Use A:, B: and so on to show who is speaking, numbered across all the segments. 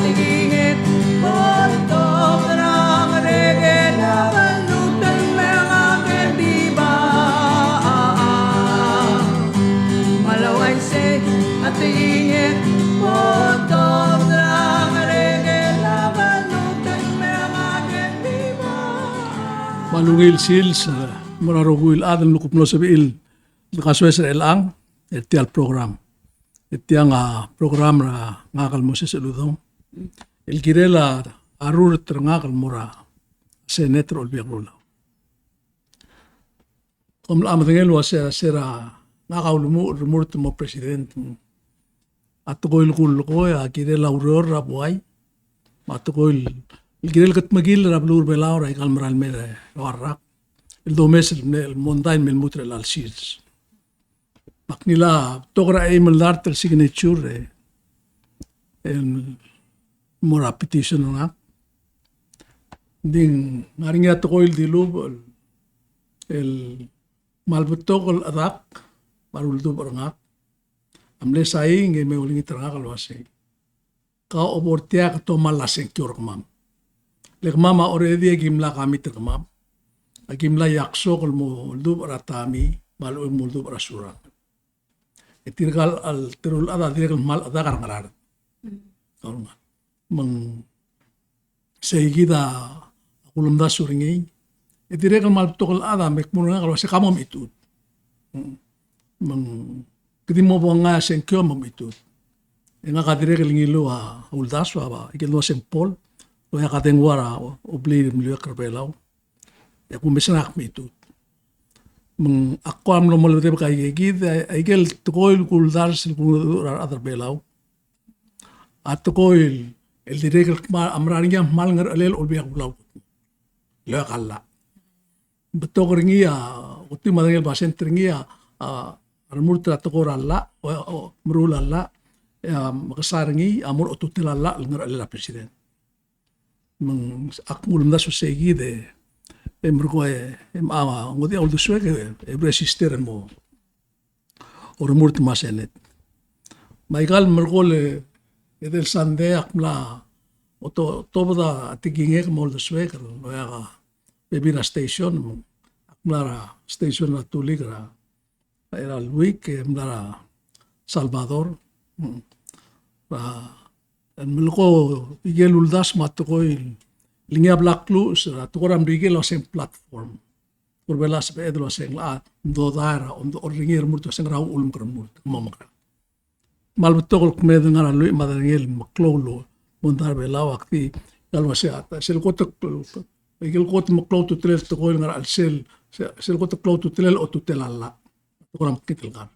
A: tingin Botog ng regela Balutan mga kendiba Malaway say at tingin Botog ng regela Balutan mga kendiba
B: Malungil sil sa mararugul adan lukupno sa biil nakaswes sa elang itial program. Itiang program na ngakal mo sa saludong. Ilgirela arur ngakal mura senator olbiagrula. Kung amatangel wa sa sira ngakaw lumur mo president at ko ilkul ko girela uror rabuay at ko ilgirel kat magil rablur belaw ra ikal maral mere warak il domes el mondain mel mutre al sils. Maknila togra ay maldartel signature el mora petition nga ding ngaring ato ko il dilub el malbutokol adak maruldo barangak amle sai nge me ulingi tranga kalwase ka oportia ka to malaseng kyor kamam lek mama already gimla kami terkamam agimla yakso kol mo uldo baratami malu muldo barasura itirgal al terul ada dirgal mal ada karangarar kalma mang seigida akulum da suringi itirgal mal tokol ada mekmuna kalwase kamam itut mang kedi mo nga sen kyo mo itut nga kadirgal ngilo uldaso ba ikelo sen pol o ya katengwara obli mliyo karbelaw ya kumisanak mi itut mang ako am lo malute ba kay gid ay gel tukoy kuldar sil kuldar adar belaw at tukoy el direk amran niya mal ngar alel olbi akulaw lo kala beto ringia uti madangel basen tringia armur tukor alla o mrul alla makasaringi amur otutil alla ngar alel president mang akmulum da so segide mergo ngodi al duswe resister mo or murt masenet maigal mergo le edel sande akmla oto toda tiginge mo duswe no ya bebina station akmla station na tuligra era Luik mlara Salvador melko igel uldas matokoy linga black clues tukoram rigel oseng platform kurbela sa pedro seng do dara do ringir murto seng raw ulum kramur mamaka malbutol kmed ngara lui madangel maklolo mondar bela wakti galwase ata sel kotok igel kot maklo to tel to ngara al sel kotok klo to tel o to tel alla tukoram kitel gar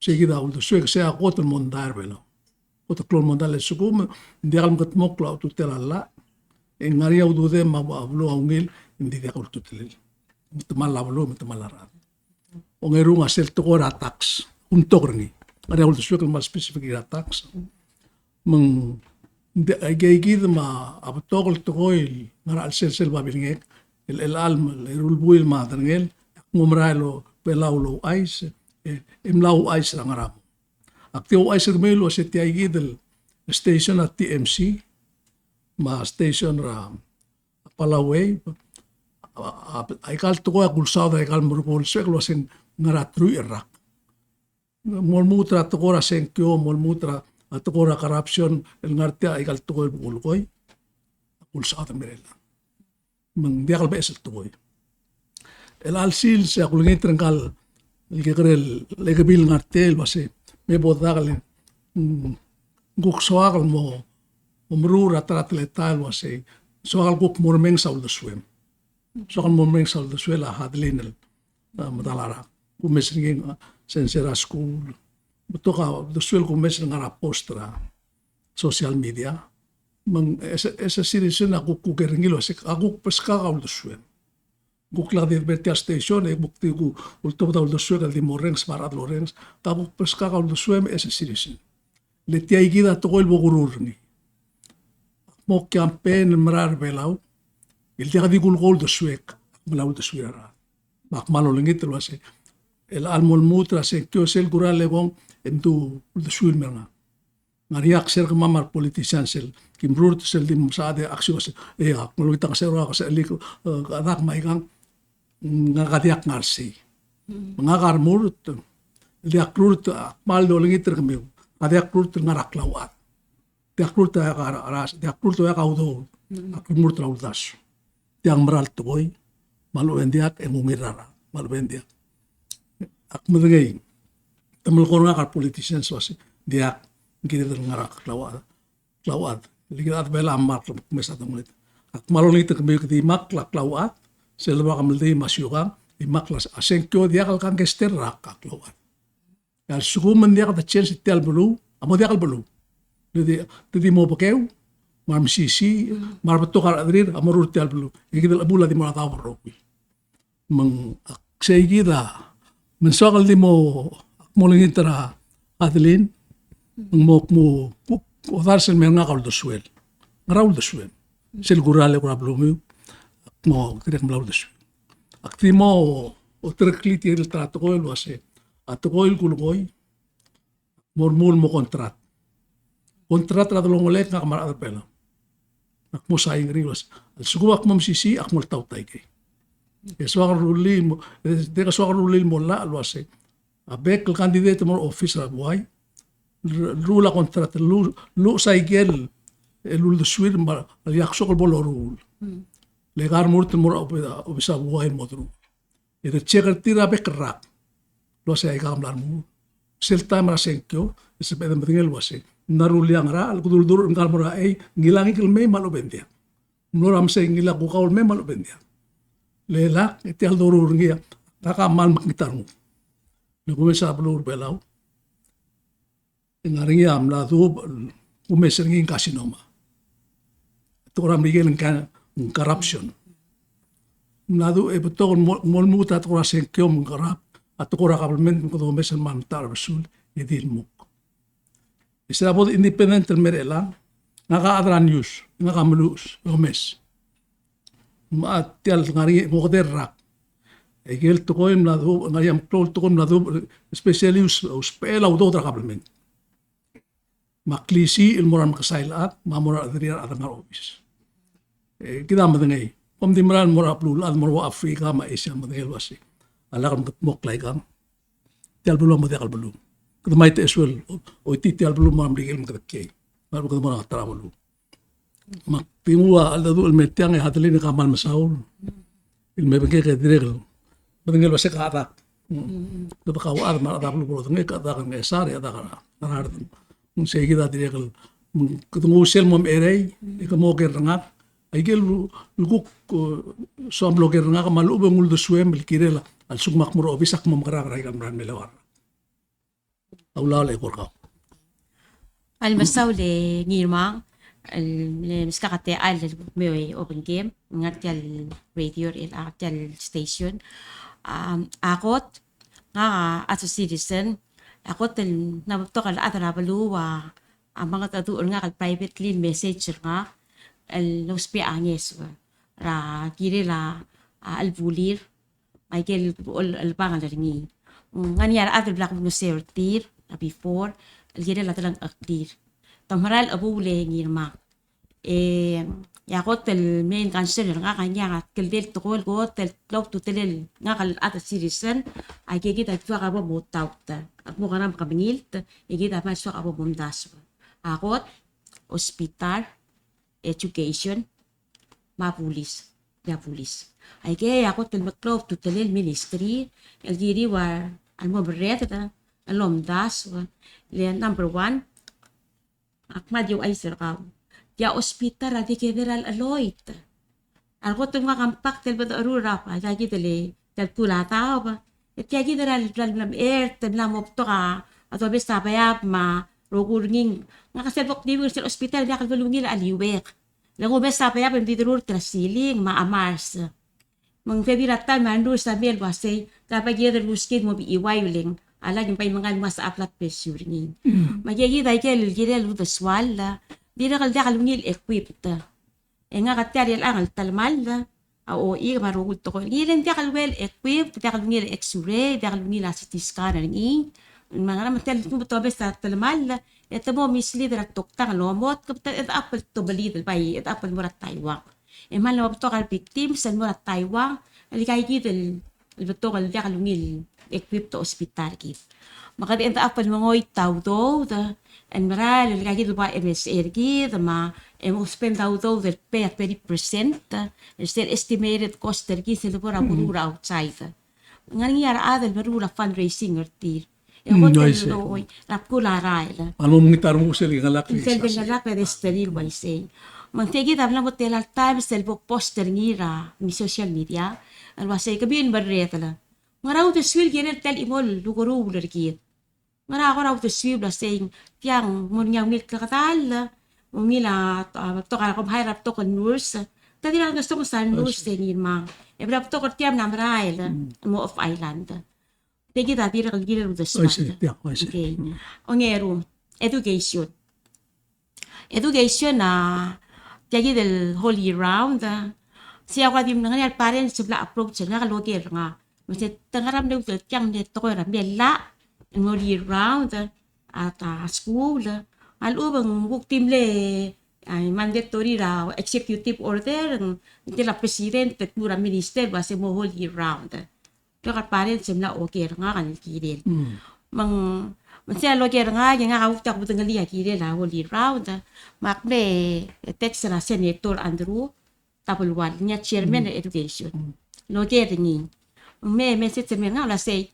B: seguida uldo suek sea kot mondar bela kotok klo mondar le sukum ndial ngat moklo to tel alla en ngaria udude ma ablo aungil indi dia kurtu telil mutmal ablo mutmal arat ongeru ngasel to ora tax untogni ngaria ultu sukel mal specific tax meng de agegi ma abtogol to goil ngara al sel babilngek el alm el rulbuil ma drengel ngumrailo pelaulo ais imlau ais rangaram aktiw ais melo seti agidel station at TMC ma station ra Palaway aikal to ko kulsada aikal murpol seklo sen ngaratru irrak molmutra to ko ra senkyo molmutra to ko ra corruption el ngartia aikal to ko bulkoy kulsada merela mang diakal besel to ko el alsil se akulngit rangkal el gegrel legabil ngartel base me bodagal guksoagal mo umrura tratletal wase soal guk mormeng saul de swem soal mormeng saul de swela hadlinel madalara kumesring sensera school butoka de swel kumesring ngara postra social media mang esa series na guk kukeringilo se aguk peska gaul de swem guk la de betia station e bukti gu ulto da de swel de morrengs marad lorengs ta guk peska gaul de swem esa series le tiaigida to el bogururni mo campaign marar belaw il dia di gol de suek belaw de suera mak malo lengit lo ase el almol mutra se kyo sel gural legon en tu de suel merna ngariak sir ka mamar politician sel kimbrur to sel dim sa ade aksyo sel ak mulita ka sero ka sel liko anak mai kang ngakatiak ngarsi mga karmurut diak rurut mal do lingit kami kadiak rurut ngarak lawat diak rurut ya ka aras diak rurut ya ka udo ak murut raudas yang meral toy malu endiak emumirara malu endiak ak mudengay tamal ko nga ka politician swasi diak kita ngarak lawat lihat bela amat mesa tamulit ak malong itu kami kiti maklak lawat selama kami di masyuka di maklas asengkyo dia kalkan kester rakak lawat ya sukuman dia kata chance tial bulu amo dia kal bulu jadi mau pakai mar sisi mar betul kal adrir amor tial bulu kita bula di mana tahu roki meng aksay kita mensokal di mo lingit tera adlin mok mo odar sel mer nga kaldo suel ngaraul do suel sel gurale ko ablumu mo kirek mlaul do suel akti mo o treklit el trato ko lo ase ato ko el kulgoy mormul mo kontrat ra do ngolek nga kamar pela ak mo sa ingriwas al sugo ak mo sisi ak mo tautay kay eso ak ruli mo de ka so ak ruli mo la lo ase abek el candidato mo office ra buhay rula kontrat lu saigel elul de suir mal yaksok el bolorul legar murt mor obisa buhay modru ito checker tira bekrak lo sa ikam larmu sel time ra senkyo se pedem tingel wase naruliang ra al kudur ngal mora ay ngilangi kelme malo bendia noram se ngila ko kaul me malo bendia lela itial dorur ngia takamal makitarmu lugo sa blur belau ngaringi amla tu umesengin kasinoma to ram miguel kan corruption nadu e betul mol muta to rasen kyom garap at to ra kabelmen ko do mesen man tar rasul edil muk isa bod independent merela ngaka adran news ngaka mulus gomes ma tial ngari mo derrak egel to ko im nadu ngayam tol to ko nadu especially us pela do tra kabelmen maklisi ilmuran makasailaat mamura adriar atangar office kita madengay pamdimran mura plulad mura Afrika ma Asia madengay wasi alakam mok laikam tial bulong mo tial bulong kada may teswel o ti tial bulong mam digil mo kadakay maru kada mura trabalu maktimua aldadu almetiang hadlin kamal masaul ilmebengke kadregel madengay wasi kaatak kada kawar mara tablu bro ngay kadakan ngay sari adakara narardan saya kita tidak ketemu sel mom erei ikamo kerangak aigel luguk som bloger ngak malu bengul do suem kirela al sugmak muro bisak mom kara kan ran melawar aula le korka
C: al masaw le ngirmang al miskakate al mewe open game ngat al radio el al station akot nga as a citizen ako tel nabtok al atara baluwa ang mga tatuon nga kal privately message nga el nospi anges ra kiri la albulir Michael al pangal ringi nganyar atul black no sertir before el kiri la talang aktir tamaral abule ngirma yakot tel main cancer nga kanya keldel tokol ko tel lok to telel nga kal at citizen ay kita twa ka mo tawta at mo kanam kabingilt igita pa so abo bumdas akot hospital education mapulis ya pulis ay kaya akot tel maklov to telel ministry el diri war al mo berret ta alom das le number 1 akmad yung ay sir ka ya hospital ati federal aloit algo tong makampak tel ba arura pa lagi tele tel kulata ba et lagi deral lam tel lam opto ka ato besta pa ya ma rogurnging nga kasebok di sa hospital ya kalbulungil aliwek lago besta pa ya pindidur trasiling maamars mang febiratan mandur sa bel wasay kapag yeder buskin mo bi iwayuling ala yung pay mga mas aplat pressure ngin magyagi dai kel gidel with the swalla di na kaldakal ngil equipped nga katyar ang talmal o i marugod to ko ngilin dakal well equipped dakal ngil x-ray dakal ngil CT scanner ng mga naman tel mo to besta talmal Ito mo misleader at tuktang lomot kapta et apel to balidel bai et apel murat Taiwan. Eman lo to kal victim san murat Taiwan ali kay gidel beto kal dia kalungil equip to hospital kit. Maka di apel mangoy tau do da en maral ali kay gidel ba MSR gid ma spend tau do del per 30% still estimated cost der gid sel pora burura outside. Ngangyara adel barura fundraising ertir.
B: I see.
C: Rap ko laray la.
B: Ano mong itarong ko sila nga lakli?
C: Sel bengalak pwede steril way say. Mantegi tabla mo telal time sel bo poster ngira mi social media. Alwa say kabin barreta la. Ngaraw to swil giner tel imol lugoro ular kit. Ngaraw ko raw to swil la saying tiang mon nga mil kakatal. Umila to kala kom hirap to kon nurse. Tadi lang gusto ko sa nurse tengin ma. Ebra to ko tiam namray la mo of island. Tegi da tira kal giner the
B: I see. Yeah, I see.
C: Okay. Ongero, education. Education na tagi del whole year round. Siya ko dim nga parents subla approach nga kaloger nga. Kasi tangaram daw tel kyang net to ra bella whole year round at school. Alubang buk timle ay mandatory ra executive order ng president at mura minister base mo whole year round. Kaya parents na okay nga kan kiril. Mang siya loger nga nga kawta ko tang liya kiril la whole year round. Makne text na senator Andrew Tapulwal niya chairman ng education. Loger ni. Me message nga la say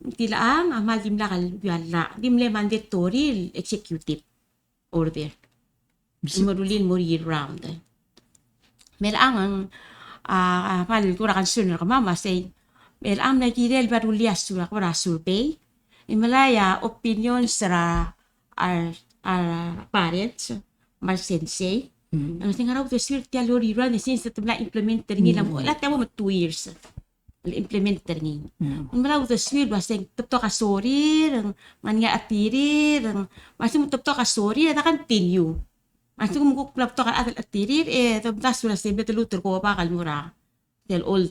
C: tilaang amal dimla kal yalla dimle mandatory executive order. Marulin mo year round. Melang ang pal ko ra kan sunod ka mama say am na kirel barulias sura ko survey. Imalaya opinion sa parents, mar sensei. Ang tingaraw to swirt ya lori run since to implement nila mo. Lahat mo 2 years. Implement ni. Imalaya to swirt ba sing to ka sorry, man nga atiri, masim to ka sorry na continue. Masim mo ko to ka atiri to das wala sin betul ko pa kalmura. Del all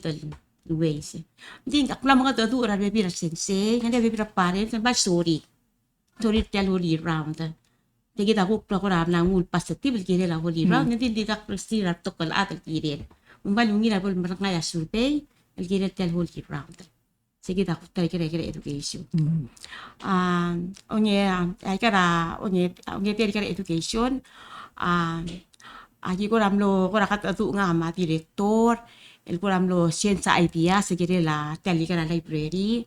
C: ways. Hindi ako lang mga tadura bebira sensei, hindi bebira parents, ba sorry. Sorry tell holy round. Tegi ta ko program na ngul positive kire la holy round, hindi tak prestira to kal atal kire. Umbal ngira bol marangaya survey, el kire tell holy round. Sige ta ko kire education. Onye ay kara onye kire education. Agi ko ramlo ko rakatu nga ma director el programlo Scienza Idea segere la telica la library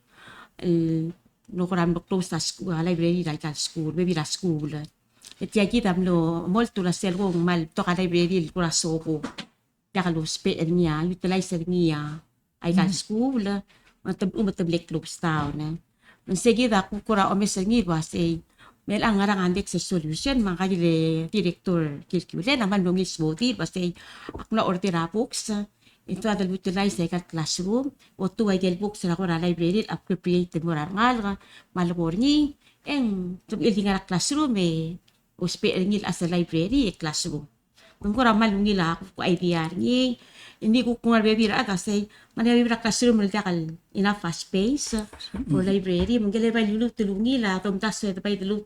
C: lo programlo close la school library la school baby la school et yagi damlo molto la selgo mal to ka library il kura soko ya ka lo spe niya utilize niya ay ka school matab clubs town segida ku kura o mesengi ba say mel ang ngarang andek sa solution mga kajile director kilkule naman nung isboti ba say akna ordera books ito adal utilize sa classroom o tu ay books sa ko na library appropriated mo rangal malabor ni en tugil nga classroom o spe ngil as a library classroom kung ko ramal ngila ko idea ni hindi ko kung arbibira kasi manibira classroom nila kal enough fast space for library manggalay ba lulu tulungila tom taso ito pa lulu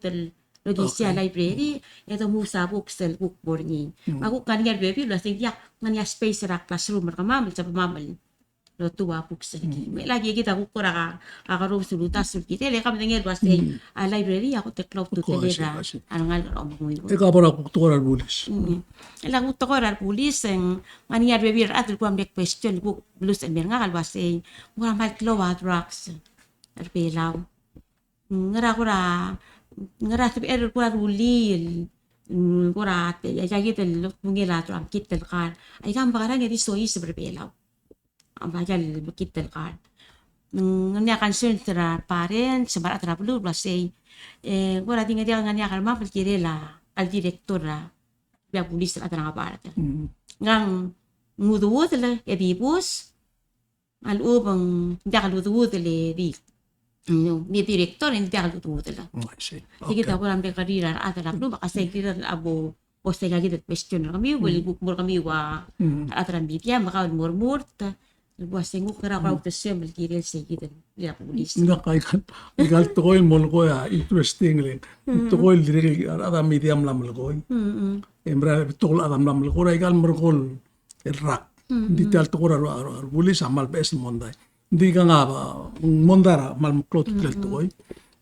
C: Lodisia library, ito mo sa booksel book morning. Ako kanya baby, lasing yak, kanya space ra classroom ra mamal sa pamamal. Lo tuwa booksel ki. May lagi kita ko ra kakaroon sulutas sulkite, le kam ngel basta library ako teklaw to telera. Ano ngal ra mo mo.
B: Ikaw pa ako tukoran bulis.
C: Lang tukoran bulis ang kanya baby ra atul ko am question book blues and nga kalbase. Mura mal klowa drugs. Arpelaw. Ngara ko ra ngeras tapi kurang ulil kurang ya gitu mungkin lah tu am kita kan ay kan barang jadi soi seberbelaw am bagal kita kan nganya concern tera parent sebarat tera perlu say kurang tinggal dia nganya kan mah perkira lah al direktur lah biar polis lah terang apa ngang muduut lah edibus al ubang dia kalau muduut le di ni director hindi ako tutula. Sige ta ko lang de karira at la pro baka say tira abo o say gagit question kami buli book mo kami wa at ran bitya maka murmurt buat senguk kera kau tersiam berkira sedikit ya polis.
B: Nga igal tokoy mol ko ya interesting le. Tokoy dire ada medium lam lkoy. Embra tokol adam lam lkoy igal merkol rak. Di tal tokora bulis amal bes monday. Di ka nga ba mondara mal klot tel tokoy.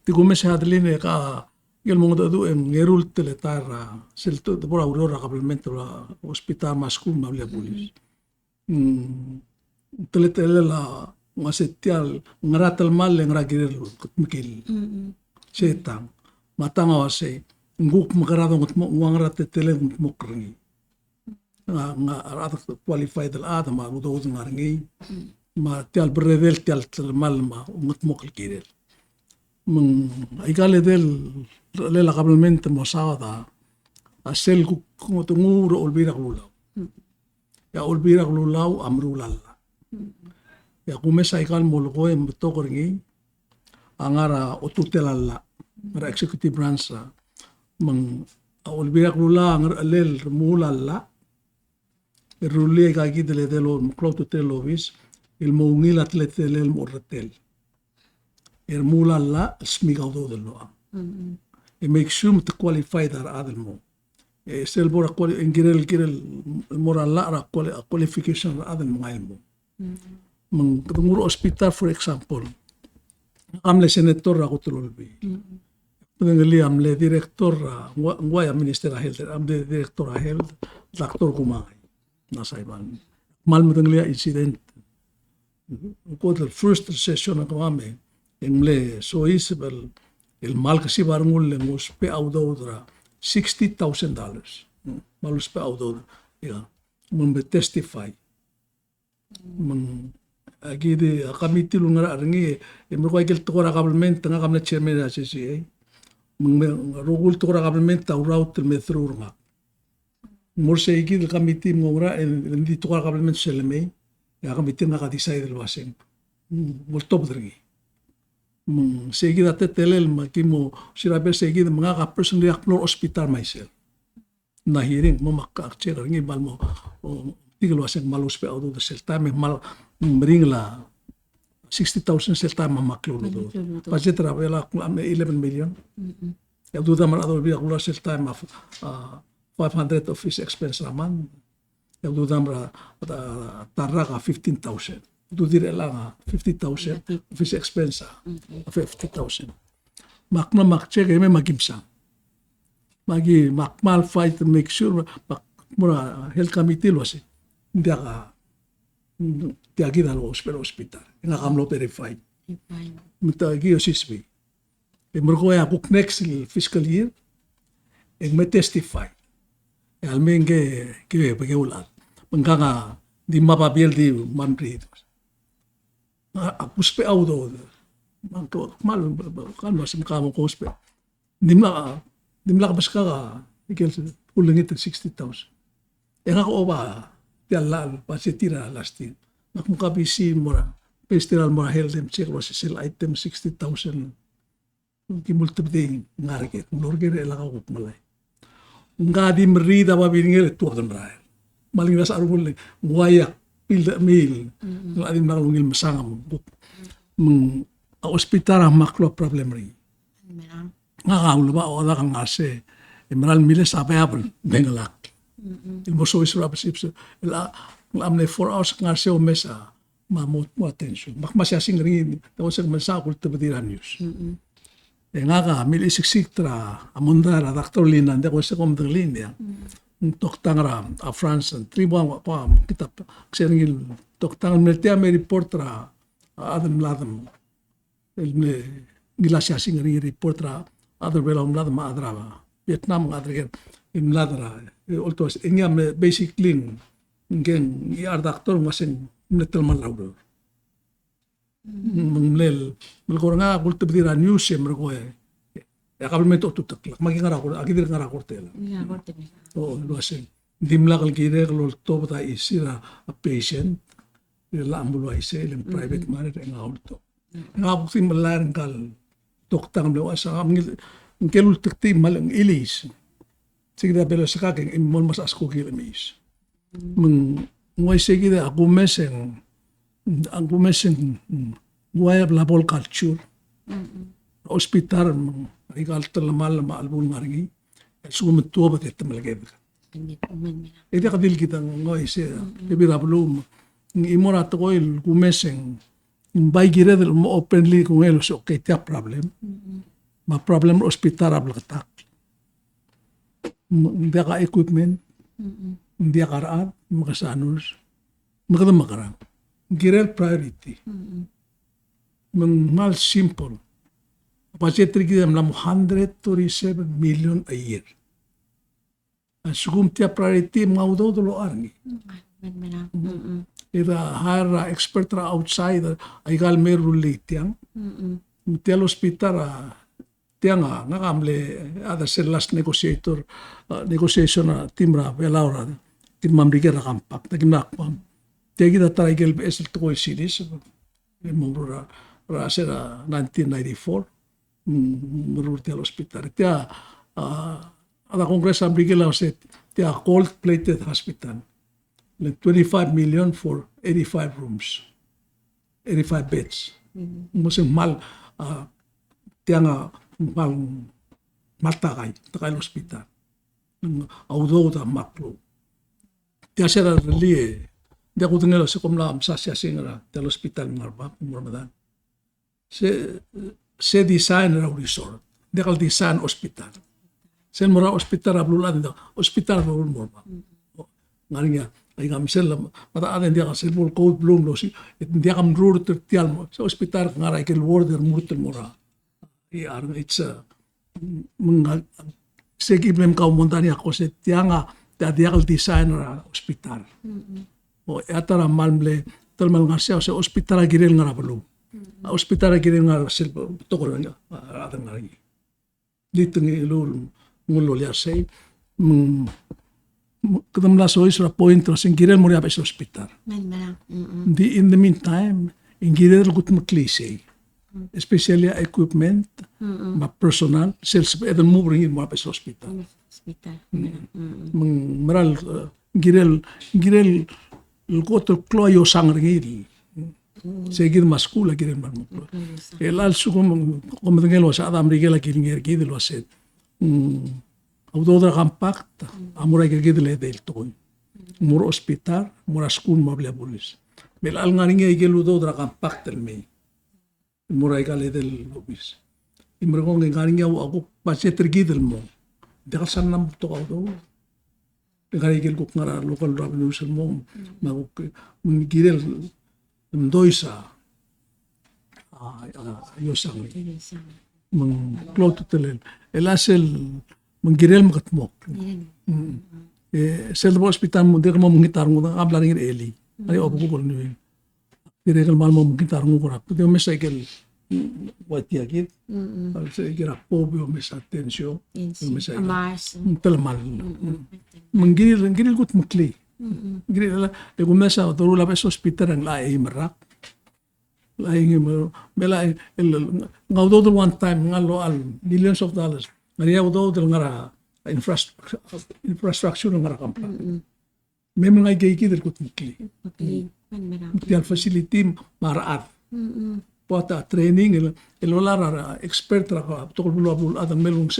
B: Ti ko mes hadline ka gel mo do en ngerul teletar selto por aurora kabelmento hospital maskul mablia bulis. Teletele la ngasetial ngaratal mal ngragir mikil setang matang awase nguk makarado ngut mo ngrate tele mo kringi nga arata qualified al adam ma do ngarngi ma tial bredel tial mal ma ngut mo kilkirel mun igale del le la kabelmente mo saada asel ku tunguro olbira lulaw ya olbira lulaw amrulalla ya kumesa ikan molgo en tokorngi angara otutelalla ara executive branch mang olbira lula angar alel mulalla rulie ka gidele delo mklotu telovis il mungil atlete el mortel mulalla smiga do delo e make sure to qualify dar adelmo sel bora ingirel kirel moralla ra qualification adelmo ngailmo mang ketunguro hospital for example amle senator ra kutulolbi pengali amle director ngwa minister health amle director health doctor kumai nasaiban mal mengali incident ko the first session ko ame emle so isbel el mal kasi barngul le mospe audodra $60,000 malus pe audodra ya mun testify mun agide kami tilu ngara arngi emro ko igel tokora government nga kamna chairman CCA mun rogul tokora government ta route metro nga morse igil kami tim ngra endi tokora government selme ya kami tim nga decide el waseng molto podrgi mun seguida telel makimo sirabe seguida mga ka personally akplor hospital myself na hearing mo makakche ngi balmo tigil waseng malus pe auto the sel time mal meringla 60,000 sel time mamaklo do budget travela 11 million ya do damar ado bi akula sel time of 500 of his expense raman ya do damra tarraga 15,000 do dire lang 50,000 of his expense 50,000 makna makche me magimsa magi makmal fight to make sure mura health committee lo si hindi ka tiagi dal hospital nga kamlo verify mita gi osisbi emro ya book next fiscal year me testify almenge ke bageulat manganga di mapabil di manri apuspe audo manto mal kan mas kamo kospe dimla baska ikel ulingit 60,000 nga ko ba tialal pasitira lastin makmukabisi mora festival mora health and check was sell item 60,000 kimultibding ngarget lorger elaka ko malay ngadi merida ba biningel tuwa rai maling ras arul nguayak pilda mil adim nakalungil masangam mung hospital maklo problem ri nga kaulo ba oda kang ase emeral miles apable bengalak il moso isra pasipse la amne 4 hours nga se o mesa mamot mo attention makmasya singring tawag sa mensa ko tebediran news nga ka milisiksitra amundara Dr. Linan de ko sa komdrlin ya toktangara a France tribuan pa kita ksengil toktang meltia me reportra adam ladam el gilasya singring reportra other well on ladam adrava Vietnam ngadrigen im ladra oltos ingam basically ngen yar doctor masen netel man lawdo mlel melkoranga kulta bidira news mergo ya kabelmento tutak magingara ko agidir ngara kortel o loasen dimla kal kire kal to bata isira a patient la ambulo ise in private manner nga ulto nga bukti malar kal doktang lo asa ngelul tikti malang ilis sigda belo sakaking imon mas asko kilemis ngoy sigida ako meseng ang kumeseng guaya labol culture hospital rigal talamal maalbul ngaringi sum tuwa bat malagay ite kadil kita ngoy se bibira blum imora to ko il kumeseng bay gire del mo openly kung elo so okay tia problem ma problem hospital abla tak hindi ka equipment hindi ka raat makasanos maganda makarang girel priority mal simple budget kita dalam 137 million a year sugum tia priority maudo dolo arni ida hire expert ra outside ay gal meru litiang tel hospital tiang nga kamle ada last negotiation timra belaura tim mamrigera kampak tagnak pam tiagida tarigel bes to ko sinis mumura ra sera 1994 murur tel hospital tia ada kongres amrigela set tia cold plated hospital 25 million for 85 rooms, 85 beds. Musim mal, tiang mal takay hospital. Audo ta maklo. Tia sera li, dia ko tingala sa kumla sasya singra tel hospital ngarba Ramadan. Se design ra resort. Dia kal design hospital. Sen mora hospital ablulad hospital ro morba. Ngarinya ay kamsel mata ada dia kasel bol code bloom lo si dia kam rur tertial mo sa hospital ngarai kel warder murtel mora it's segi blem ka montania ko se tianga dia kal designer hospital o atara malmle talmal ngarsia sa hospital girel ngara belu hospital girel ngara sel to ko ada ngari dito ngi lul ngulo ya sei kadam la sois ra point ro sin girel moria bes hospital in the meantime in girel gut maklise especially equipment ma personal sales eden mo bring mo bes hospital maral girel gut cloyo sangri seguir mascula girel man mo el al su como ngelo sa adam rigela ginger gidel waset Autodra compact, amura gagidle del toy. Mur hospital, mur school mabla bolis. Bel al ngaringa igel autodra compact el me. Mura igale del lobis. Imrong ngaringa ako paset gidel mo. Deka san nam to auto. Deka igel ko ngara local revenue sel mo. Maguk gidel mdoisa. Yosang. Mang cloto telen. El asel menggirel makatmok. Sel hospital mo dir mo mengitar mo abla ring eli. Ari opo ko ni. Dire mal mo mengitar mo ko. Pero me cycle wati agit. Sa gira pobio me sa tensyo. Me sa talmal. Menggirel gut mukli. Girel de ko mesa to la bes hospital ang lai marak. Lai mo mela el ngaudo one time ngalo al millions of dollars. Maria udo del ngara infrastructure ngara kampa. Memang ay gay del kut mukli. Tial facility maraat. Pota training el olara expert ra to bulu adam melung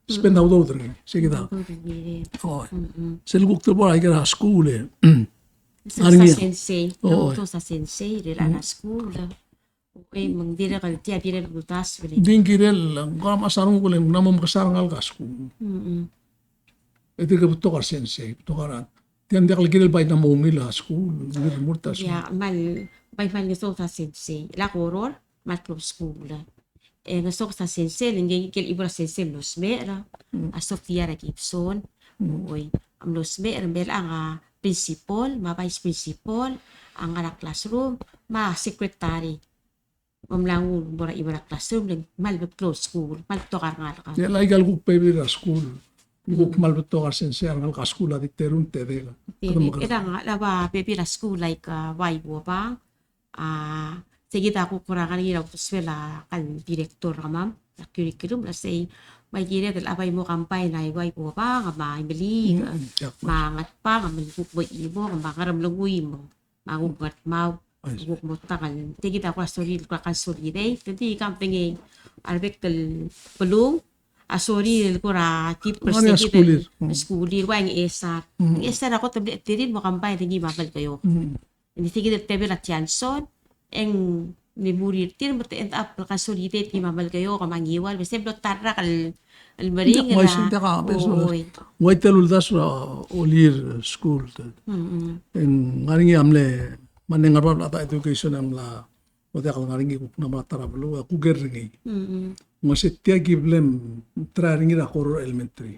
B: spend udo del sige da. Oh. Sel guk to boy gara school.
C: Sa sensei, to sa sensei de la school. Okay, mangdira kal tia dire lutas beli.
B: Din girel ngam asarong ko lem namom kasarang algas ko. Ito ka to ka sensei, to ka tiyan dia kal girel bay namom nila school, girel murtas.
C: Ya, mal bay so sa sensei. La koror, mal club school. Ngaso sa sensei, lingi kel ibra sensei los mera. A Sofia ra Gibson. Oy, am los mera bel ang principal, ma vice principal, ang ara classroom, ma secretary. Mamlangun bora ibara classroom leg mal close school mal tokar ngal
B: ya lai gal gup pe ra school gup mal tokar sensei ngal ka school adi terun te de
C: era nga la ba pe la school like wai bo ba seguida ko kurangan ni to swela kan director ramam la curriculum la say may gire del abay mo kampay na wai bo ba nga ba ibeli mangat pa nga malbuk bo ibo nga ngaram lugui mo magugat mau Buk mo takal. Tigi ta kwa sorry kwa kan sorry dei. Tadi kam pengen arbek kel pelung. Sorry ko ra tip
B: Ano yung schoolir?
C: schoolir wa ang esa. Esa ako tablet tirin mo kampay tigi mabal kayo. Hindi tigi tebe la tianson eng ni murir tir mo end up ka sorry dei ti mabal kayo kamangiwal. Basta blo tarra kal almaring
B: May sinta ka, wait till uldas olir school. En ngaringi amle manengarap ata education amla Ote akal ngaringi kuk nama tarablu aku geringi. Masih tia giblem traringi na koro elementary.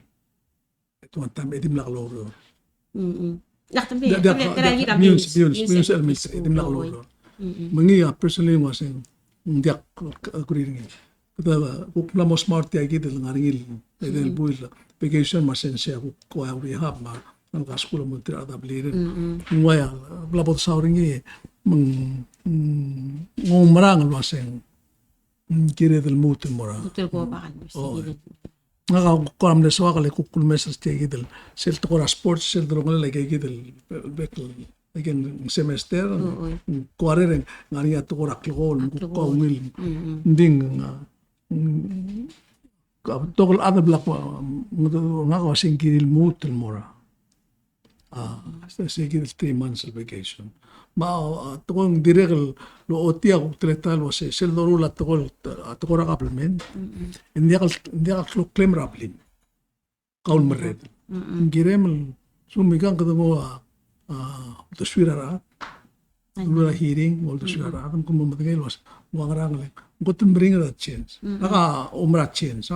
B: Itu antam edim nak loro.
C: Nak tambi traringi kami
B: Mius elementary edim nak loro. Mengi personally masing diak kuriringi. Kita kuk nama smart tia gitu ngaringi edel buil vacation masing siya kuk kuya rehab ma nang kaskula mo tira ada belirin. Ngaya blabot sauringi ngumrang masing kire del mutu mora.
C: Mutu ko bakal.
B: Nga ko am leswa kale kukul mesas tiya gidel sel to kora sports sel to ngale lagi gidel bekel again semester kuareren ngani at kora klol ko ngil ding tokol ada blak nga ko sing kiril mutu mora. Sige 3 months of vacation. Tukong direk lo otia ko tretal was sel do la tukol tukora kaplement. Hindi ka claim raplin. Kaul merred. Girem sumigang ka mo taswira ra hearing mo taswira kung mamatagay was wangarang le. Gotten bring that chance. Naka umra chance.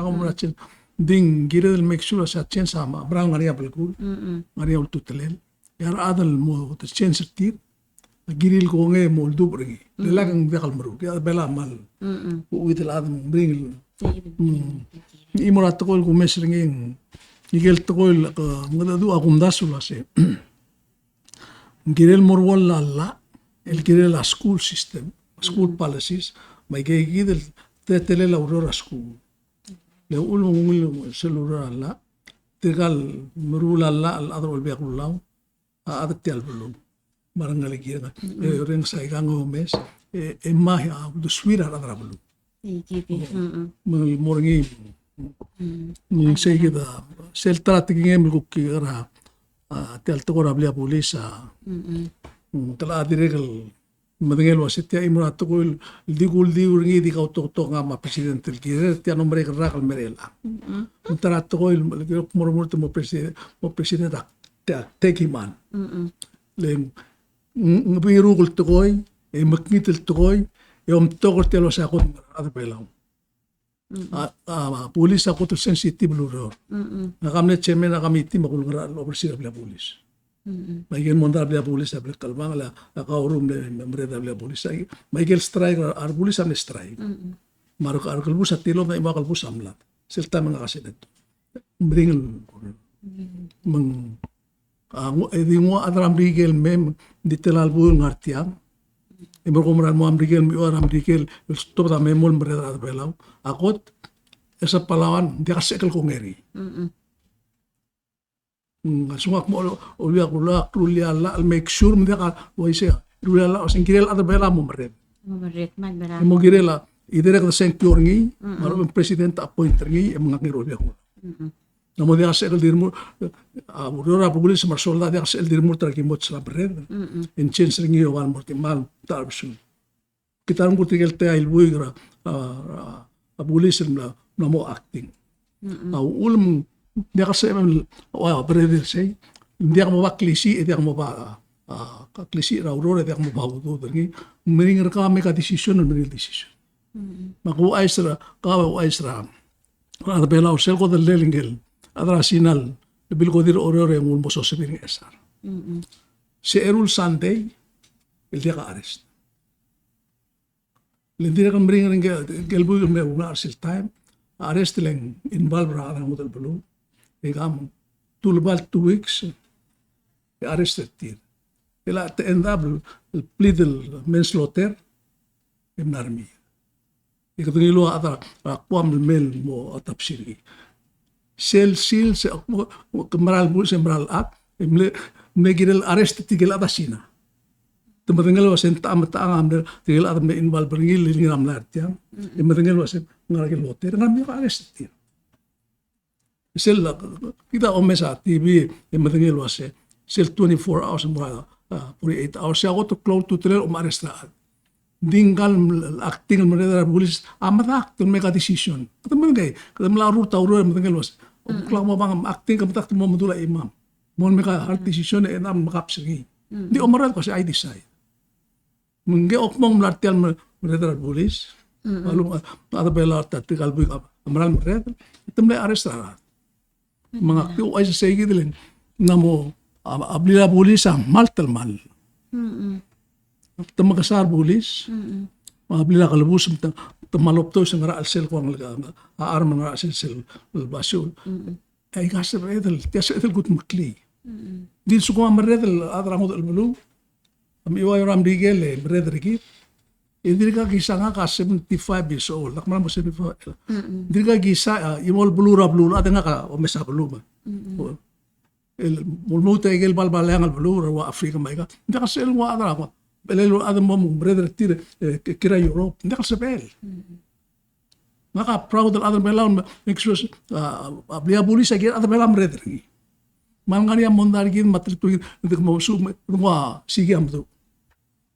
B: Ding girel make sure sa chance sama brang ngari apel ngari ul tutelel yar adal mo the chance tir giril ko nge mo dubri lelagang bekal maru ya bela mal with the adam bring imorat ko ko mesring igel to ko ngadu akum dasula se girel morwal la el girel a school system school policies may gigil tetele la aurora school le ulung selura la tegal merula la al adro biak ulau adat tial belum barang lagi ya reng sai gango mes emma ya du swira adra belum moringi ni sai kita sel trat ngem kukki ra tial to ra blia polisa tala diregal madengel wasit ya imurato ko digul diuringi di kau tok nga ma presidente el kire ti ano mereka rakal merela tarato ko murmur mo presidente take man le biru kul tokoy maknitel tokoy yom tokor telo sa ko ada pelang pulis ako to sensitive luro nakamne chemen nakamiti makul ngara lo presidente la pulis Michael montar bela pulis abel kalbang la kaurum de mereda bela pulis ay Michael strike ar pulis am strike marok ar kalbus atilo na iba kalbus amlat selta mga kasedet bring mang edi mo adram rigel mem ditelal bu ngartiam imor komran mo am rigel mi aram rigel stop da memol mereda bela akot esa palawan dia kasekel kongeri sungak mo uliak ulak uliala make sure mende ka waise uliala sing kirel ada bela mo meret
C: man bara
B: mo girela idere ka sen kyorngi maro president appointer ngi e mga ngiro biak namo dia sel dirmo aurora pulis marsolda dia sel dirmo trakimot sa bred en chance ngi wan mo mal tarbsu kita ngur tigel te il buigra a pulis na mo acting au ulm dia kasi wah berarti saya dia mau klisi dia mau klisi aurora dia mau bawa tu tapi mending kami ka decision mending decision maku aisra kau aisra ada bela usel ko del lengel ada sinal bil ko dir aurora yang mau sosirin esar se erul sunday el dia ka arrest le dia kan mending gelbu me una arsil time arrest leng involve ra ang model belum Egam tulbal 2 weeks arrested tir. Ela te endable el pleadel manslaughter em narmi. Ikatungilo ata akwam mel mo atapsiri. Sel se kemaral bu sembral at emle megirel arrested tigel ata sina. Tamatangal wasen taang tigil atam na involve ringil lingram lartiang. Tamatangal wasen ngaragil hotel ngam yo arrest tir. Sel kita omesa TV tamatangal wasen sel 24 hours mo 48 hours siya to close to trail arrest na. Dinggal acting mereka pulis amat acting mereka decision. Kataman kay kadam larur tauro tamatangal was. Klang mo bang acting kamutak mo mudula imam. Mo mereka hard decision na enam makapsigi. Di omaral kasi I decide. Mungkin okmong melartian mereka polis, lalu ada bela tadi kalau amaran mereka, itu mereka arrest lah. Mengakui aja saya gitu len, namo ablila polis mal termal, temu kesar polis, ablila kalau bus temalop tuh sengara alsel kuang lega, arm ngara alsel basul, kasih mereka tiasa itu gut mukli, di suku mereka ada ramut albelu. Am iwa yung ramdigel brother kit. Hindi ka gisa nga ka 75 years old. Nakman mo 75. Hindi ka gisa, imol blura ate nga ka omesa bluma. Mulmuta igel balbalayang al blura wa Afrika may ka. Hindi ka sel wa adra ko. Belelo adam mo brother tire kira Europe. Hindi ka sebel. Nga ka proud al adam belaw mixus ablia bulis agir adam belaw brother ki. Mangani am mondar gin matrituin ndik mo sum wa sige am to.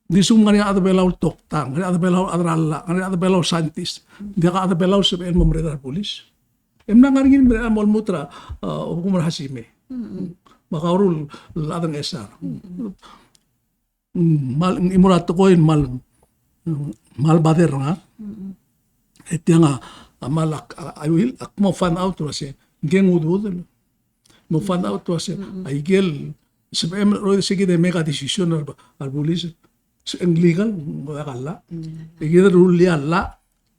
B: Di sum ngani ada belaw toktang, ngani ada belaw adralla, ngani ada belaw scientist. Dia ka ada belaw seben memreda polis. Emna ngani ngin mereka mol mutra hukum hasime. Makaurul ladang esar. Mal imurat ko mal bader nga. Etiya nga malak I will mo find out was geng udud. Mo find out was I gel seben ro sige de mega decision al polis. Ang legal, makakala. Ikita rule alla,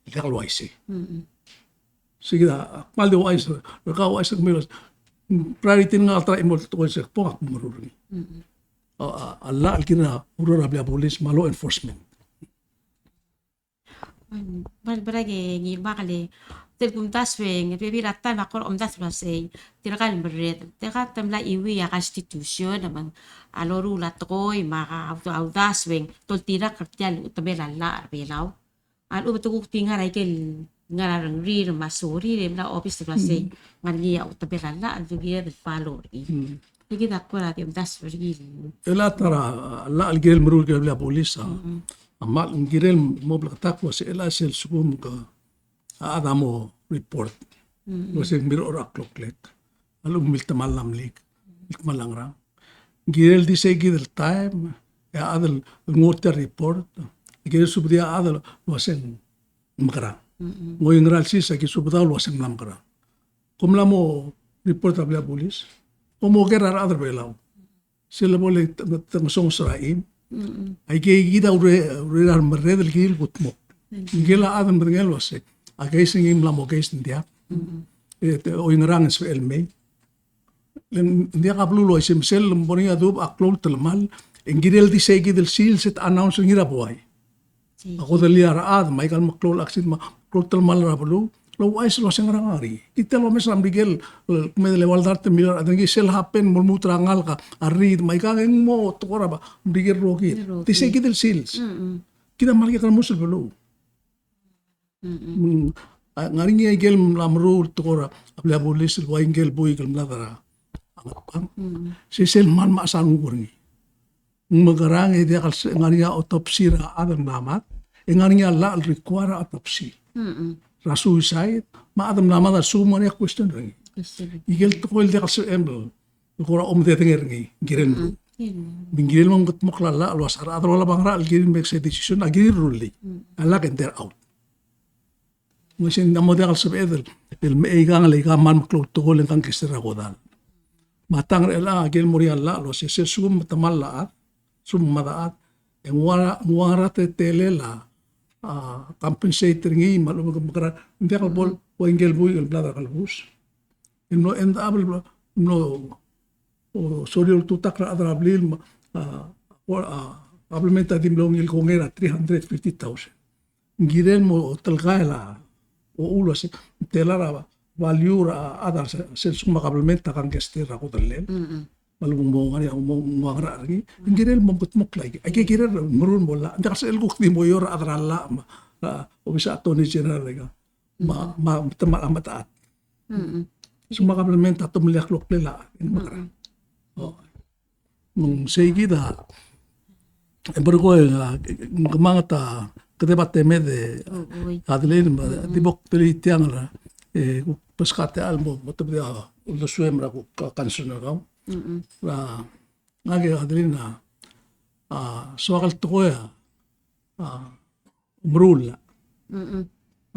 B: legal wise. Sige na, maldi wise, rakaw wise kumilos. Priority nga atra imol to wise po ako maruruni. Alla alkina urura bla police malo enforcement.
C: Barbarage ni bakale telkum tasweng pepi rata makor om daswa sei tirakal berret teka tamla iwi ya constitution naman aloru latroy maka auto dasweng tol tira kartial utabela la belaw al ubetu tinga raikel ngarang rir masuri remla office la sei ngani ya utabela la alvigia del palo igi dakora ti daswa igi
B: Ela tara alla algirel merul ke bla police. Amal ngirel mobla takwa se ela sel sugum ka adamo report. Kasi mirror o'clock lek. Alam milta malam lik. Milta malangra. Girel di say gidel time. Ya adal ngoter report. Girel subdia adal waseng makara. Ngoyong ral sisa ki subda waseng makara. Kumla mo report abla police. Kumo gerar adal belaw. Sila boleh tangsong seraim. Ay kaya gida ure merredel gil gutmo. Gila adal merengel waseng. Agay singim lamo guys ndia. O yung rangan sa elmay. Ndia kaplulo ay simsel mboning adub aklol telmal. Ingirel di segi del sil set announce ngira buhay. Ako dali araad may kal maklol aksit maklol telmal rapulu. Lo ay silo sing rangari. Kita lo mes rambigel kumedele waldarte milar adangi sel happen mulmutra ngal ka arid may kang mo tukora ba mbigel rokit. Di segi del sils. Kita malgi kan musul belu. Ngaring ay gel lamro tukora abla bolis waing gel boy gel mladara ang si selman maasang gurni magarang dia kal ngaring autopsy ra adang namat ngaring la require autopsy ra suicide ma adam namat sumani question ring igel tukol dia kal embel tukora de tenger ngi giren bingil mong gutmok la alwas ara adro la bangra algirin make decision agir ruli ala can there out Ngayon na model sa edel, meigang lika man maklutol ang kang kisira ko dal. Matang rela agil morial la lo se sum tamal laat, sum madaat, en wara te telela compensate ngi malum magara hindi ka bol o ingel buy el blada kalbus. No end abel no sorry tutak ra adrablil probablemente dimlong il kongera 350,000. Giren mo talgaela o ulo si telara value ra adar sel suma kabelmenta kan gestir ako dalen malubong mo nga mo nga ri ngirel mo butmok lagi ay girer murun mo la nda kasi elguk di mo yor adralla obisa attorney general nga ma tama mataat so makaplementa tumliak lok lela mong segi da bergo mga ta kedebate mede adlen tibok pili tiang la paskate almo motobia ulo suemra ko kansuno raw la ngage adlen na soakal tukoya umrula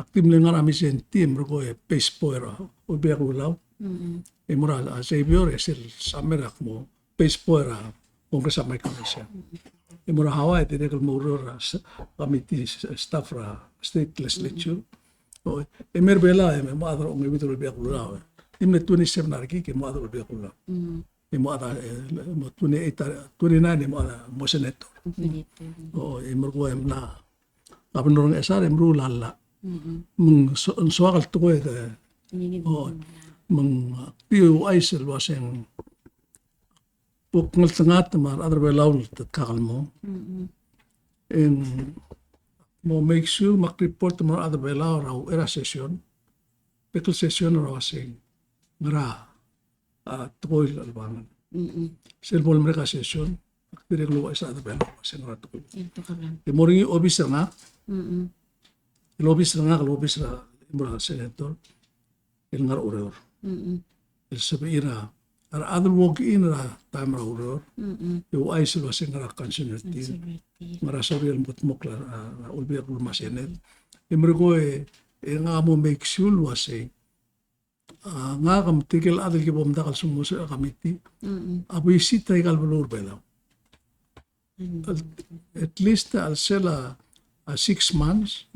B: aktim le ngara mi sentim ro pes poera o be rulaw e moral a savior esel samerak mo pes poera kongres amay kamisa e moral hawa e tinekal mo rora committee staff ra state legislature o e merbela e mo adro ngi vitro be rulaw imne 27 arki ke mo adro be rulaw e mo ada mo 28 29 mo ada mo senator o e morgo em na abnorong esar em rulala mung soakal tukoy mung piu aisel waseng pukngal sangat mar adar belaw kakal mo en mo make sure mak report mo adar belaw raw era session pekal session raw waseng ngara tukoy albangan selbol mereka session direk lo isa adar belaw waseng ngara tukoy e moringi obis nga lobis nga lobis ra imra senator el ngar oror el sabira ar adul walk in ra time ra oror eu ai se waseng ra kansunerti mara sorel mutmok la ulbi ul masenet imre go e nga mo make sure waseng nga kam tikel adul ki bom dakal sumus kamiti abu isita igal bulur belaw at least al sela 6 months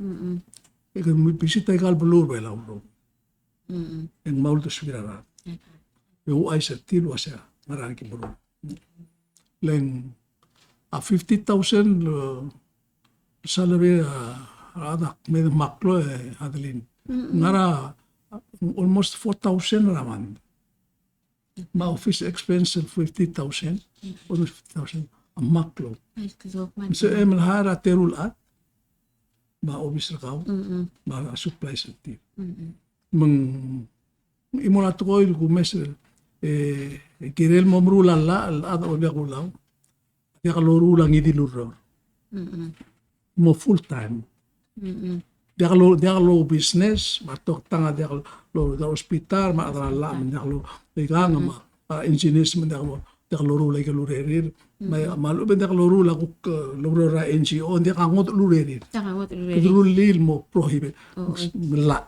B: ikan bisita igal bulur belaw bro en maul to swirara eu ai sertil wasa marang ki bro len a 50,000 salary adak med maklo adlin ngara almost 4,000 raman ma office expense 50,000 almost 50,000 a maklo so emel hara terul at ma obis rakaw ma supply serti meng imona to ko mes kirel momrula la ad obia kulaw ya kaloro lang idiluro mo full time dia kalau business matok tanga dia kalau hospital ma adala dia kalau igang ma engineers ma dia kalau lagi lurerir malu ben dia kalau lagu lurora NGO dia kangot lurerir lil mo prohibit la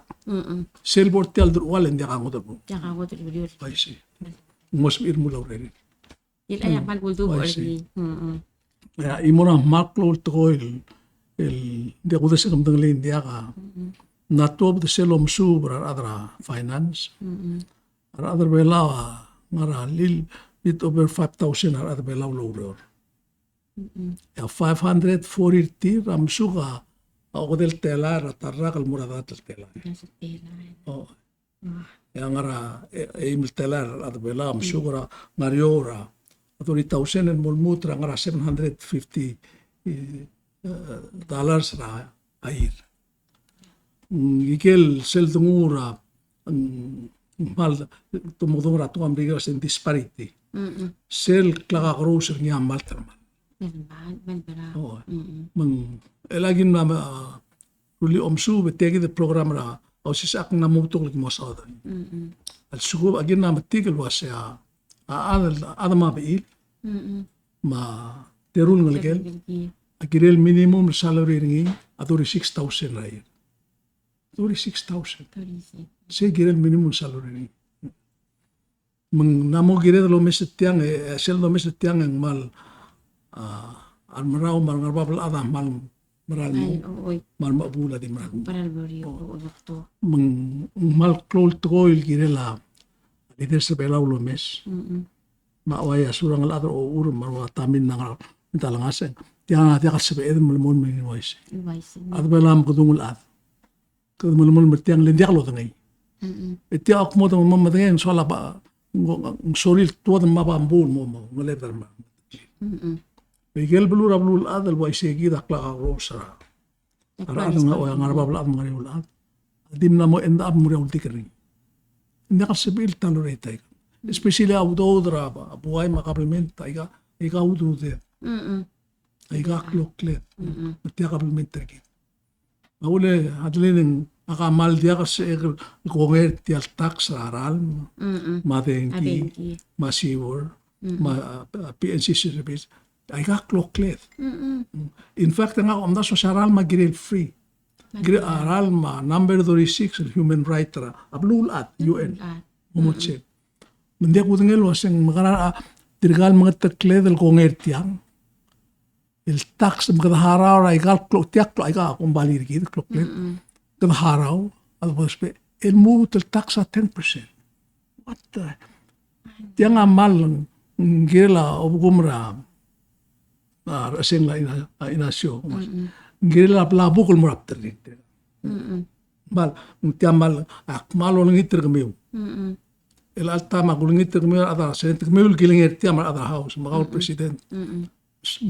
B: sel portal walen dia kangot po ay si mos ir mo lurerir
C: il ay mal bulto ordi
B: ya imora maklo to el dia kuda sa kamdang lin dia ka natob de selom subra adra finance adra bela ngara lil bit over 5,000 adra bela lower ya 540 ramsuga ako del telar atarra kal muradat del telar oh ya ngara emil telar adra bela amsuga ngariora $20,000 en mulmutra ngara $750 ra air ikel sel tungura mal tumudura tu ambrigas en disparity sel klaga grocer ni amal termal oh mang elagin na ruli omsu betegi de program ra o sisak na mutok lig mosada al sugub agin na matigel wasya adama beil ma terun ngalgel akirel minimum salary ringi aturi 6,000 rair aturi 6,000 se girel minimum salary ringi meng namo girel lo mesetiang sel lo mesetiang ang mal al marau mal ngarbabal ada mal maral mo mal mabula di maral meng mal klol toil girela leader sa belaw lo mes mawaya surang al adro ur marwa tamin nang mitalangasen tiang ati kasbe edem mulmon min wais ad belam kudungul ad kudungul mulmon tiang lendiak lo tangai eti ak mo tong mamma tangai sola ba ang soril tuwa ng mapambul mo ngaletar ma. Igel belura belul adal wa isegi dakla ka rosa. Ara nga o nga rababla ang mga ulan. Dim na mo enda ab mo ulti kering. Hindi ka sabil taloretay. Especially auto draba, buhay makaplementa iga auto de. Iga kloklet. Matiya kaplementa ki. Maule adlin akamal dia kasi konger tial tax aral madenki masivor PNC service ay ka kloklet. In fact nga amda so saral magiril free. Aral ma number 36 human right ra ablulat UN mumutse. Hindi ko tingel waseng makara dirgal mga taklet el konger tiang. El tax magdaharaw ra igal klok tiak ay ka kumbalir gid kloklet. Kadaharaw at waspe el mo tel tax 10%. What the tiang amal girla obgumra asing la inasyo. Girla plabo kul murap terite. Mal tiamal akmal ol ngiter kemiu. El alta magul ngiter kemiu ada sen kemiu giling tiamal ada house magaul president.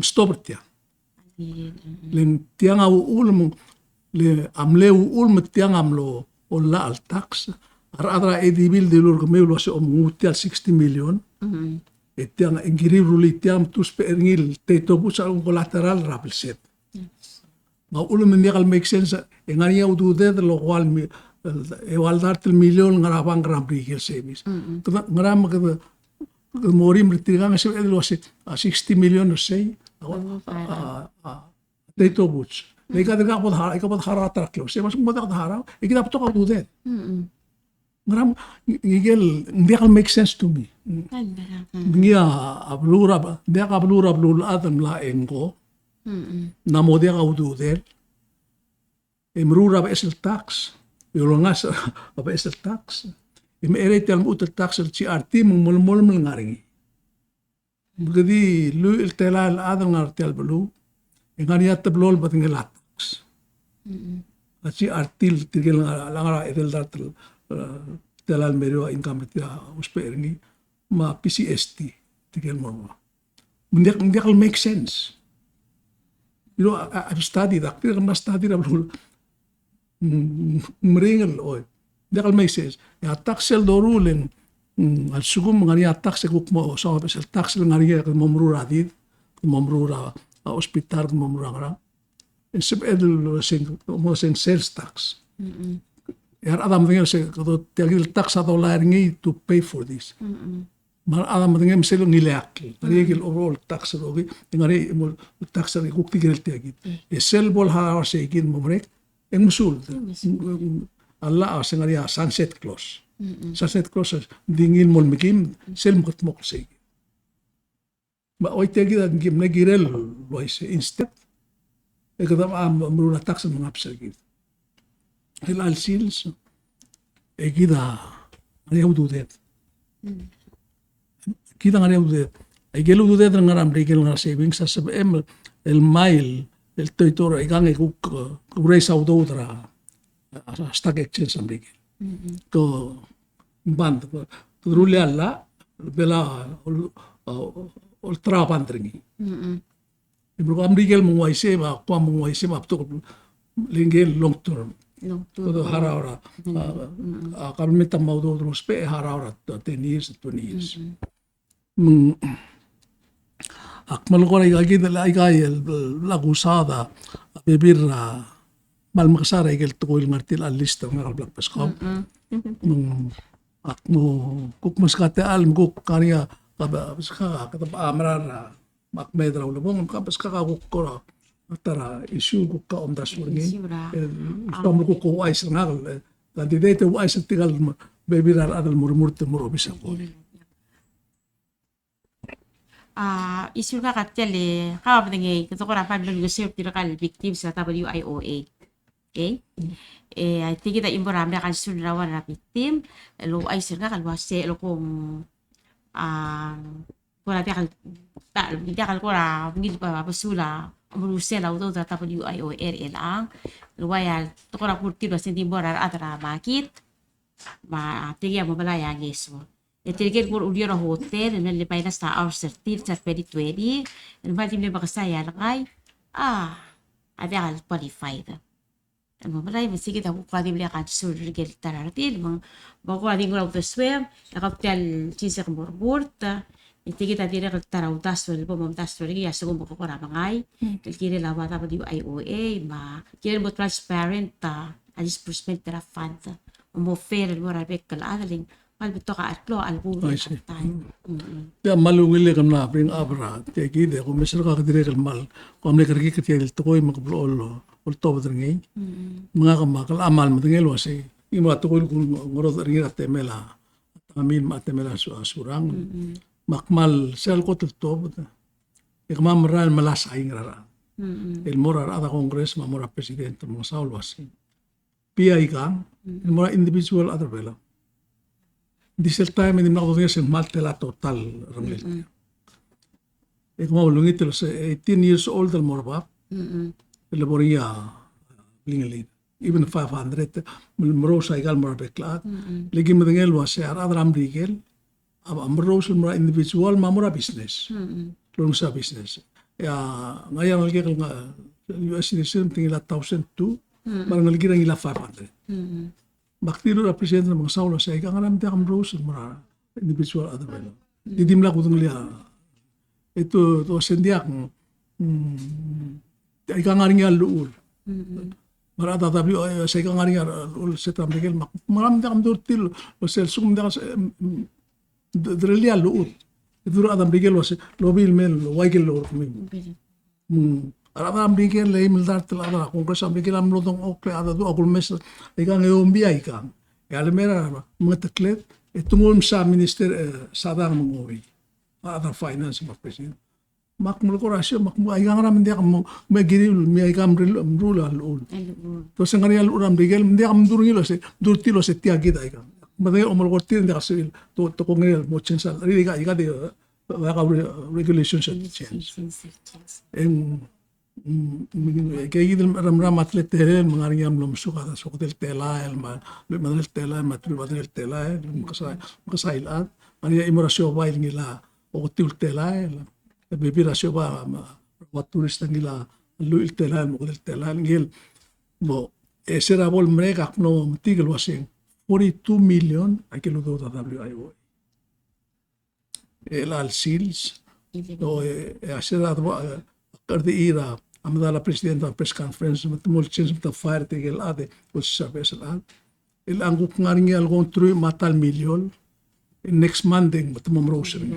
B: Stop tiang. Len tiang au ulmu le amleu ulmu tiang amlo olla al tax. Ara edibil de lor kemiu lo se omutial 60 million. Tiang ingiri ruli tiang tus perngil teto busa un collateral rapel set. Ma ulum medical make sense engania udu de lo cual igual darte el millón ngarapan gran prix semis. Ngaram ke morim retiran se lo se 60 million sei. Teto buts. Lega de kapod hara, ikapod hara traklo. Se mas mo da hara, ikita to ka udu de. Ngaram ngigel medical make sense to me. Ngia ablura, dia ka ablura blul adam la engo. Na modea ka ududel. Imrura ba esel tax. Yulongas ba esel tax. Ere tel mo utel tax el CRT mong mulmul ngaringi. Bugadi lu el telal adam ngar tel blu. Ngani at blol bating tax. CRT tigel langara edel datel telal merio income tia usperni ma PCST tigel mo. Mundial make sense. You know, I've studied that. Pero mas studied about meringal oy. Dakal may says, ya taxel dorulen al sugum ngani taxe kuk mo so pesel taxel ngani ka momrura did, momrura hospital momrura ngara. En sub edel sing sales tax. Yar adam tingel se ko tiagil tax $1 ngi to pay for this. Mar adam tingem selo ngilak. Regel overall tax rogi ngari mo tax ri kuk tigel tiagit. E sel bol ha se gin momrek en musul. Allah as ngari sunset clause. Sunset clause dingil mol mikim sel mot mok se. Ma oy tiagit ngim nagirel loise instead e kadam amruna tax mga apsagit. Hilal sils e gida ari ududet. Kita ngari udet. Ay gelu udet ngaram de gelu ngar savings sa el mile el territorio igang kuk kuresa udodra stock exchange sambil. To band to rule alla bela ultra pantringi. Ibro am digel mo waise ma kwa mo waise ma to lingel long term. Todo hara ora. Kalmita maudo spe hara ora 10 years 20 years. Akmal ko ay gagid la igay lagusada bibir mal makasara igel tukoy martil al lista ng black paskaw akmo kuk maskate al kuk kaniya ska amrar makmedra ulubong kapas ka kuk ko tara issue kuk ka omdas urni tom kuk ko ay sangal candidate ay sa tigal bibir adal murmurte murobisa ko.
C: Isu ka katele ka abdenge to ko rapan lo yusef tirakal victims sa WIOA. Okay? I think that imboram na kan sunrawan na victim lo ay sir nga kalwase lo kung wala kal ko ra ngil pa basula Brusela udo ta WIOA lang luwaya to ko ra kurti ba sindi borar atra makit ma tigya mo bala ya geso Itigil por uliora hotel na libay na sa hour 13 sa 2020. Ang malim na makasaya lang ay abi al qualified. Ang mamalay sige daw ko kadim liya kan surgery gel tarartil mga bago ading raw to swim nakaptal chisek borburta itigil ta dire taraw tasol po mom tasol ya sugo mo ko ra mangay kire la wata pa di IOA ma kire mo transparent ta disbursement tara fund mo fair mo ra bekal adaling malbito ka atlo albugi at tayo.
B: Ya malungili kam na pring abra te gide ko mesel ka dire kal mal ko amne kargi ka tiel to koy makaplo ol to badringi mga kamakal amal madingel wasi imo to ko ngoro ringi at temela amin ma temela surang makmal sel ko to ikmam ran malas ay ngara el morar ada kongres mamora presidente mo saul wasi pia ikang el mora individual other vela. Diesel time hindi na ako maltela total ramil. Ito mo lungit los 18 years old al morba. Laboria lingelin. Even 500 mrosa igal morba klat. Lagi madengel was adram rigel. Amrosa mora individual mamora business. Lung sa business. Ya ngayon lagi kal US citizen tingila 1,002. Marang lagi rang ila 500. Baktiro na presidente ng mga saula sa ika nga namin takang bros mara individual other way. Didimla ko itong liya. Ito sendiak ika nga rin luul. Mara tatabi sa ika nga rin luul sa tamigel maraming takang durtil o selsum takang drelya luul. Ito rin atang bigel o lobil mel waigel luul kami. Arada ambikin lay mildar tela kongres ambikin am lotong okle ada do akul mes ikan eombia ikan galmera mga taklet itungol sa minister sadang mangowi ada finance ma president makmul ko rasyo makmul ikan ram dia kam magiri mi ikan rula lul to sangari al uram digel dia kam durngilo se durtilo se tiagida ikan madai omol kortin dia kasil to kongel mo chensal ri ikan de regulations change en kaya ram atlet telen mengaring yang belum suka del tela el madel tela matri madel tela makasailan mania imorasyo ba ngila o tul tela el bibirasyo ba wat turista ngila luil tela mo del tela ngil mo esera bol mreka no tigel wasing 42 million ay kilo do WIO el al sils o esera kardi ira amadala presidente ng press conference matumul chins mata fire tigel ade o service al il anguk ngaring algon true matal million next monday matumum rosary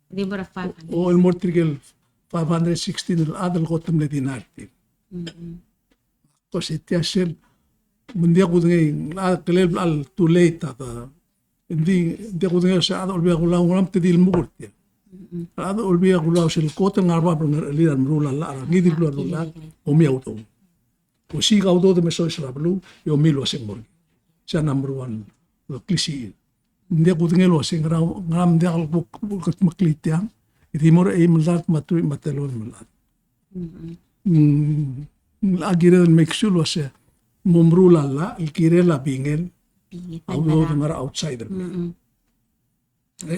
C: Di ba 500?
B: o el mortigel 516 el adal gotum le dinarti ko si tiasel mundia ko ngay kalel al too late ata hindi ko ngay sa adal biya ko lang tidil mugurti ada olbia gulaw sil kota ngarba liran rula la ngidi gulaw rula o mi auto o si auto de meso isra blu yo milo sing mor sa number 1 klisi ndia ko ngelo sing ngam dia buk maklitiang iti mor ay malat matui matelon malat agire make sure se momrula la ikire la bingel auto ngara outsider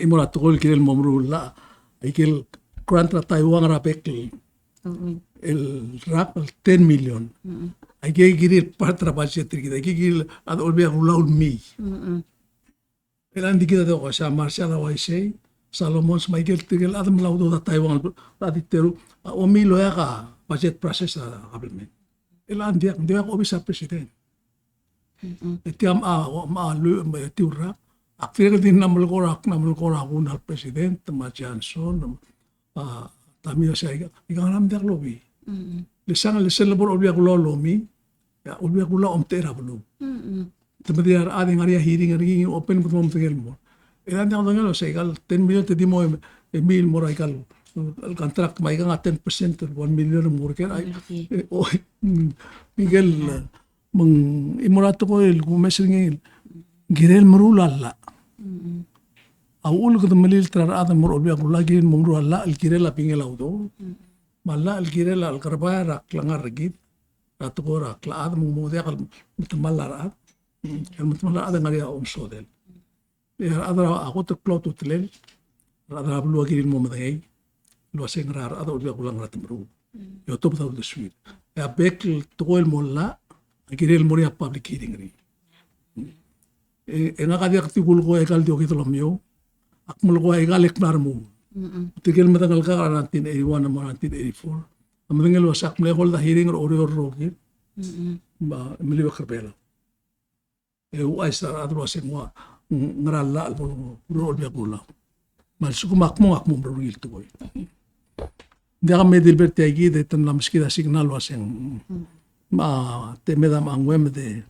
B: imora tokol kirel momrula ikil kuranta Taiwan rapekl el rap 10 million ay giril para budget kita gigil ad olbia ulaul mi elan dikita do sa Marshall Waisei Salomon Michael tigel adam laudo da Taiwan aditeru o mi lo ya ka budget process sa government elan dia ko bisa president etiam ma lu tiura Aktir din namal korak unal president ma Johnson tamia sa ikan nam dak lobi lesang labor olbia ko lomi ya olbia ko la omtera bulu temadiar ading aria hearing ring open ko mom tigel mo elan dak ngalo sa ikal 10 million te dimo mil mo ikal al contract mai ka 10% 1 million mo ker ay o Miguel mang imurato ko el kumesing girel marulala awul ko malil trar adam mor olbia ko lagi mumru alla al girela pingel audo malla al girela al karbara klangar git ratugora kla adam mo de kal mutmalla rat el mutmalla adam ngari om sodel Adra ako to plot to tlel. Adra blua kirin mo matangay. Lua sing rar adra ulbia kulang ratam ru. Yo top ta the sweet. Ya bek to el molla. Kirel mori a public hearing ri. Nga kadia ktikul ko ekal dio kitolo mio. Akmul ko ekal eknar mo. Tigil matangal ka 1981 na 1984. Amatanggal wasak mle kol da hearing or rogi. Ba mili bakarbela. Uaisar adro semua ngerala bro biak mula. Mal suku makmu berwil tu boy. Dia kami dilbert lagi de tan lam skida signal waseng ma temeda mangwem de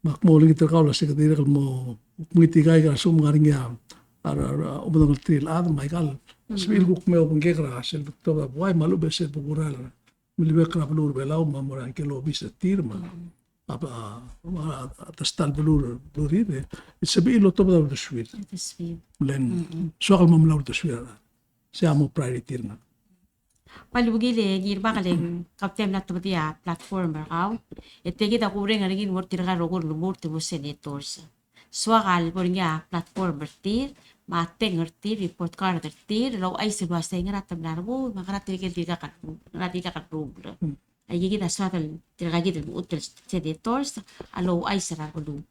B: makmu lagi terkau la sekadiri kalmo mitigai ka sum ngaringa ara ubodong tril ad maikal sbil guk me openg kekra sel to boy malu beset bugural milbe kra blur belau mamoran ke lo bisa tirma apa atas tal blur ide sabi lo to da swir
C: Tasvir.
B: len soal mamlaw to swir siamo priority na
C: Palugile girba kaleng kapten na tumatia platform raw. Ete kita kuring arigin mor tiraga rogor lumur tibo senators. Swakal poringa platform bertir, mateng ngerti report card bertir, law ay sebuah saya ngeratam narbo, makarat tiga kan rubla. Ay kita swakal tiraga gitu utel senators, alo ay serar bolu.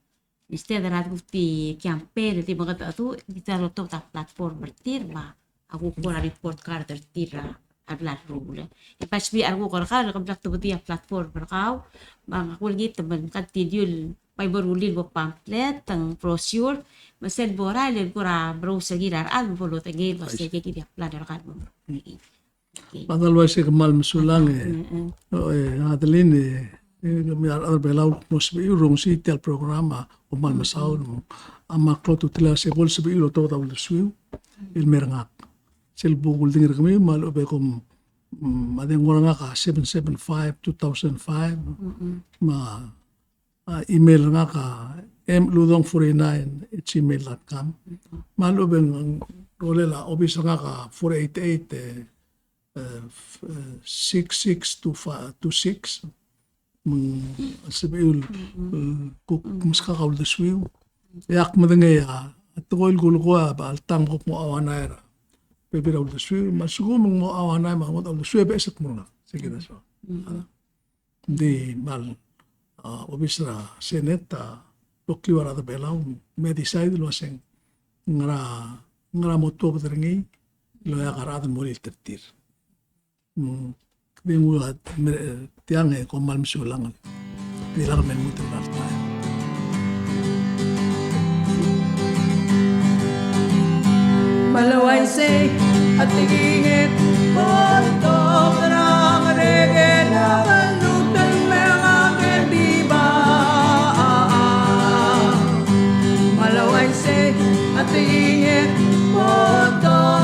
C: Instead rat bukti campaign di mga tu kita roto ta platform bertir ma aku kurang report card bertir adlar rule. Ipas bi argo kal kam tu betia platform berkau bang aku lagi teman kan tidyul pay berulil bo pamphlet tang brochure masel boral kura browser girar al bolo tagi basta kiki dia plan kan mo.
B: padahal wasi kemal mesulang adelin mi ar belau nos bi urung si tel programa o mal masaw ama kloto tila se bol se bi lo to tabul suiu il merngak sel bugul dingir kami mal obe kom adeng orang ka 775 2005 ma email nga ka mludong49@gmail.com mal obe rolela obis nga ka 488 6626 sabiul kuk muskakaul da suiu yak madangay at koil gulko ba altang ko mo awanaira pebiraul da suiu masugo mo awanay mahmud al suiu ba esat mo na sige na so di mal obisra seneta lokliwara da belau me decide lo seng ngara moto badrengi lo ya karadan mo tertir Bingulat tiang ko mal misulang bilang men mutu nalta
A: Malaway say at tingingit Botog ng regela Balutan mga kendiba Malaway say at tingingit Botog